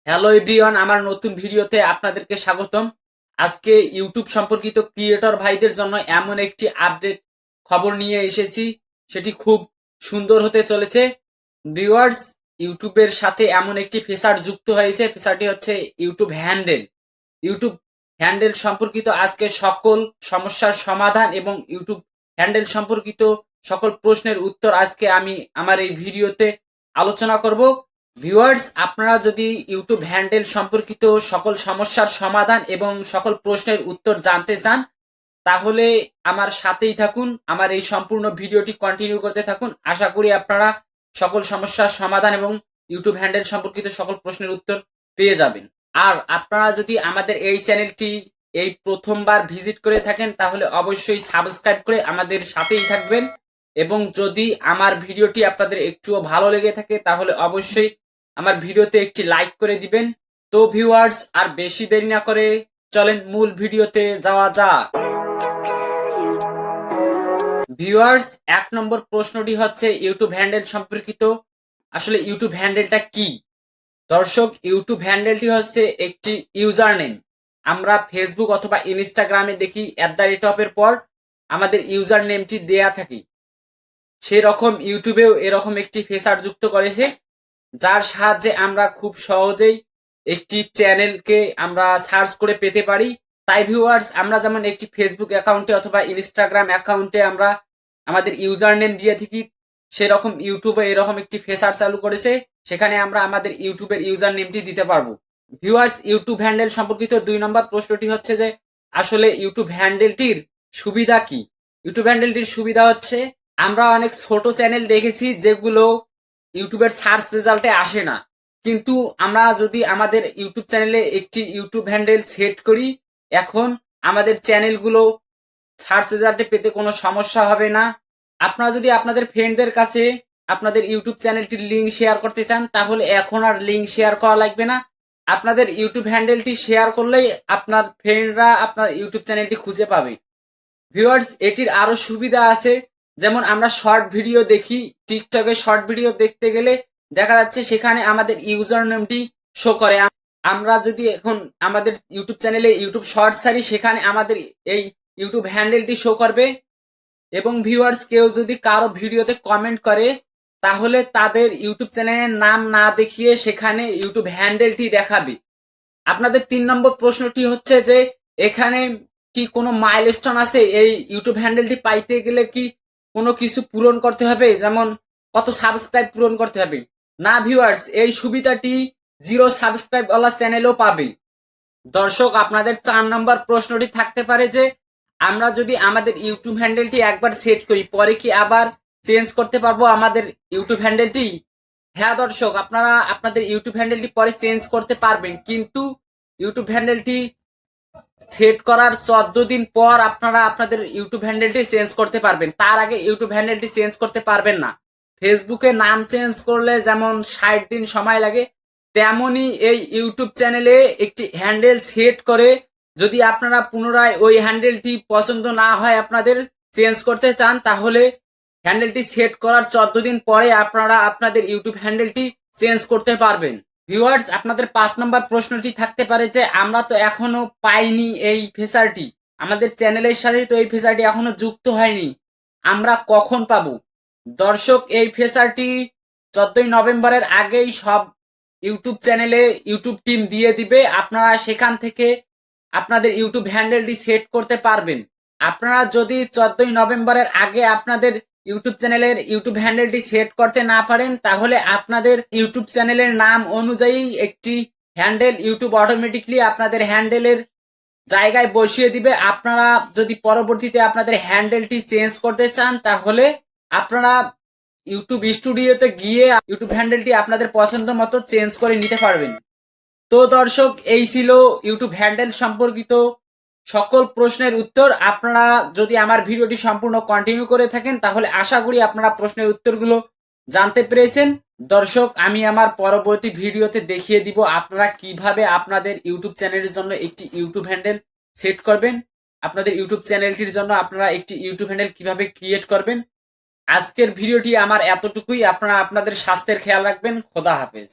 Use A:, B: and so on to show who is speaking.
A: Hello everyone, আমার নতুন ভিডিওতে আপনাদেরকে স্বাগতম। আজকে ইউটিউব সম্পর্কিত ক্রিয়েটর ভাইদের জন্য এমন একটি আপডেট খবর নিয়ে এসেছি, সেটি খুব সুন্দর হতে চলেছে। ভিউয়ার্স, ইউটিউবের সাথে এমন একটি ফিচার যুক্ত হয়েছে, ফিচারটি হচ্ছে ইউটিউব হ্যান্ডেল। ইউটিউব হ্যান্ডেল সম্পর্কিত আজকে সকল সমস্যার সমাধান এবং ইউটিউব হ্যান্ডেল সম্পর্কিত সকল প্রশ্নের উত্তর আজকে আমি আমার এই ভিডিওতে আলোচনা করব। ভিউয়ার্স, আপনারা যদি ইউটিউব হ্যান্ডেল সম্পর্কিত সকল সমস্যার সমাধান এবং সকল প্রশ্নের উত্তর জানতে চান, তাহলে আমার সাথেই থাকুন, আমার এই সম্পূর্ণ ভিডিওটি কন্টিনিউ করতে থাকুন। আশা করি আপনারা সকল সমস্যার সমাধান এবং ইউটিউব হ্যান্ডেল সম্পর্কিত সকল প্রশ্নের উত্তর পেয়ে যাবেন। আর আপনারা যদি আমাদের এই চ্যানেলটি এই প্রথমবার ভিজিট করে থাকেন, তাহলে অবশ্যই সাবস্ক্রাইব করে আমাদের সাথেই থাকবেন। এবং যদি আমার ভিডিওটি আপনাদের একটুও ভালো লেগে থাকে, তাহলে অবশ্যই আমার ভিডিওতে একটি লাইক করে দিবেন। তো ভিউয়ার্স, আর বেশি দেরি না করে চলেন মূল ভিডিওতে যাওয়া যাক। ভিউয়ার্স, 1 নম্বর প্রশ্নটি হচ্ছে ইউটিউব হ্যান্ডেল সম্পর্কিত। আসলে ইউটিউব হ্যান্ডেলটা কি? দর্শক, ইউটিউব হ্যান্ডেলটি হচ্ছে একটি ইউজার নেম। আমরা ফেসবুক অথবা ইনস্টাগ্রামে দেখি @এর পর আমাদের ইউজার নেমটি দেয়া থাকে, সেরকম ইউটিউবেও এরকম একটি ফিচার যুক্ত করেছে, যার সাহায্যে আমরা খুব সহজেই একটি চ্যানেলকে আমরা সার্চ করে পেতে পারি। তাই ভিউয়ার্স, আমরা যেমন একটি ফেসবুক অ্যাকাউন্টে অথবা ইনস্টাগ্রাম অ্যাকাউন্টে আমরা আমাদের ইউজার নেম দিয়ে থাকি, সেরকম ইউটিউবে এরকম একটি ফিচার চালু করেছে, সেখানে আমরা আমাদের ইউটিউবের ইউজার নেমটি দিতে পারবো। ভিউয়ার্স, ইউটিউব হ্যান্ডেল সম্পর্কিত 2 নম্বর প্রশ্নটি হচ্ছে যে আসলে ইউটিউব হ্যান্ডেলটির সুবিধা কি? ইউটিউব হ্যান্ডেলটির সুবিধা হচ্ছে, আমরা অনেক ছোট চ্যানেল দেখেছি যেগুলো ইউটিউবের সার্চ রেজাল্টে আসে না, কিন্তু আমরা যদি আমাদের ইউটিউব চ্যানেলে একটি ইউটিউব হ্যান্ডেল সেট করি, এখন আমাদের চ্যানেলগুলো সার্চ রেজাল্টে পেতে কোনো সমস্যা হবে না। আপনারা যদি আপনাদের ফ্রেন্ডদের কাছে আপনাদের ইউটিউব চ্যানেলটির লিঙ্ক শেয়ার করতে চান, তাহলে এখন আর লিঙ্ক শেয়ার করা লাগবে না। আপনাদের ইউটিউব হ্যান্ডেলটি শেয়ার করলেই আপনার ফ্রেন্ডরা আপনার ইউটিউব চ্যানেলটি খুঁজে পাবে। ভিউয়ার্স, এটির আরো সুবিধা আছে, যেমন আমরা শর্ট ভিডিও দেখি, টিকটকে শর্ট ভিডিও দেখতে গেলে দেখা যাচ্ছে সেখানে আমাদের ইউজার নেমটি শো করে। আমরা যদি এখন আমাদের ইউটিউব চ্যানেলে ইউটিউব শর্ট সারি, সেখানে আমাদের এই ইউটিউব হ্যান্ডেলটি শো করবে। এবং ভিউয়ার্স, কেউ যদি কারো ভিডিওতে কমেন্ট করে, তাহলে তাদের ইউটিউব চ্যানেলের নাম না দেখিয়ে সেখানে ইউটিউব হ্যান্ডেলটি দেখাবে। আপনাদের 3 নম্বর প্রশ্নটি হচ্ছে যে এখানে কি কোনো মাইলস্টোন আছে? এই ইউটিউব হ্যান্ডেলটি পাইতে গেলে কি কোনো কিছু পূরণ করতে হবে, যেমন কত সাবস্ক্রাইব পূরণ করতে হবে? না ভিউয়ার্স, এই সুবিধাটি 0 সাবস্ক্রাইব ওয়ালা চ্যানেলও পাবে। দর্শক, আপনাদের 4 নম্বর প্রশ্নটি থাকতে পারে যে আমরা যদি আমাদের ইউটিউব হ্যান্ডেলটি একবার সেট করি, পরে কি আবার চেঞ্জ করতে পারবো আমাদের ইউটিউব হ্যান্ডেলটি? হ্যাঁ দর্শক, আপনারা আপনাদের ইউটিউব হ্যান্ডেলটি পরে চেঞ্জ করতে পারবেন, কিন্তু ইউটিউব হ্যান্ডেলটি সেট করার 14 দিন পর আপনারা আপনাদের ইউটিউব হ্যান্ডেলটি চেঞ্জ করতে পারবেন। তার আগে ইউটিউব হ্যান্ডেলটি চেঞ্জ করতে পারবেন না। ফেসবুকে নাম চেঞ্জ করলে যেমন 60 দিন সময় লাগে, তেমনি এই ইউটিউব চ্যানেলে একটি হ্যান্ডেল সেট করে যদি আপনারা পুনরায় ওই হ্যান্ডেলটি পছন্দ না হয়, আপনাদের চেঞ্জ করতে চান, তাহলে হ্যান্ডেলটি সেট করার 14 দিন পরে আপনারা আপনাদের ইউটিউব হ্যান্ডেলটি চেঞ্জ করতে পারবেন। ভিউয়ার্স, আপনাদের 5 নম্বর প্রশ্নটি থাকতে পারে যে আমরা তো এখনো পাইনি এই ফিচারটি, আমাদের চ্যানেলের সাথে তো এই ফিচারটি এখনো যুক্ত হয়নি, আমরা কখন পাবো? দর্শক, এই ফিচারটি 14 নভেম্বরের আগেই সব ইউটিউব চ্যানেলে ইউটিউব টিম দিয়ে দিবে। আপনারা সেখান থেকে আপনাদের ইউটিউব হ্যান্ডেলটি সেট করতে পারবেন। আপনারা যদি 14 নভেম্বরের আগে আপনাদের ইউটিউব চ্যানেলের ইউটিউব হ্যান্ডেলটি সেট করতে না পারেন, তাহলে আপনাদের ইউটিউব চ্যানেলের নাম অনুযায়ী একটি হ্যান্ডেল ইউটিউব অটোমেটিকলি আপনাদের হ্যান্ডেলের জায়গায় বসিয়ে দিবে। আপনারা যদি পরবর্তীতে আপনাদের হ্যান্ডেলটি চেঞ্জ করতে চান, তাহলে আপনারা ইউটিউব স্টুডিওতে গিয়ে ইউটিউব হ্যান্ডেলটি আপনাদের পছন্দ মতো চেঞ্জ করে নিতে পারবেন। তো দর্শক, এই ছিল ইউটিউব হ্যান্ডেল সম্পর্কিত সকল প্রশ্নের উত্তর। আপনারা যদি আমার ভিডিওটি সম্পূর্ণ কন্টিনিউ করে থাকেন, তাহলে আশা করি আপনারা প্রশ্নের উত্তরগুলো জানতে পেরেছেন। দর্শক, আমি আমার পরবর্তী ভিডিওতে দেখিয়ে দিব আপনারা কিভাবে আপনাদের ইউটিউব চ্যানেলের জন্য একটি ইউটিউব হ্যান্ডেল সেট করবেন, আপনাদের ইউটিউব চ্যানেলটির জন্য আপনারা একটি ইউটিউব হ্যান্ডেল কিভাবে ক্রিয়েট করবেন। আজকের ভিডিওটি আমার এতটুকুই। আপনারা আপনাদের স্বাস্থ্যের খেয়াল রাখবেন। খোদা হাফেজ।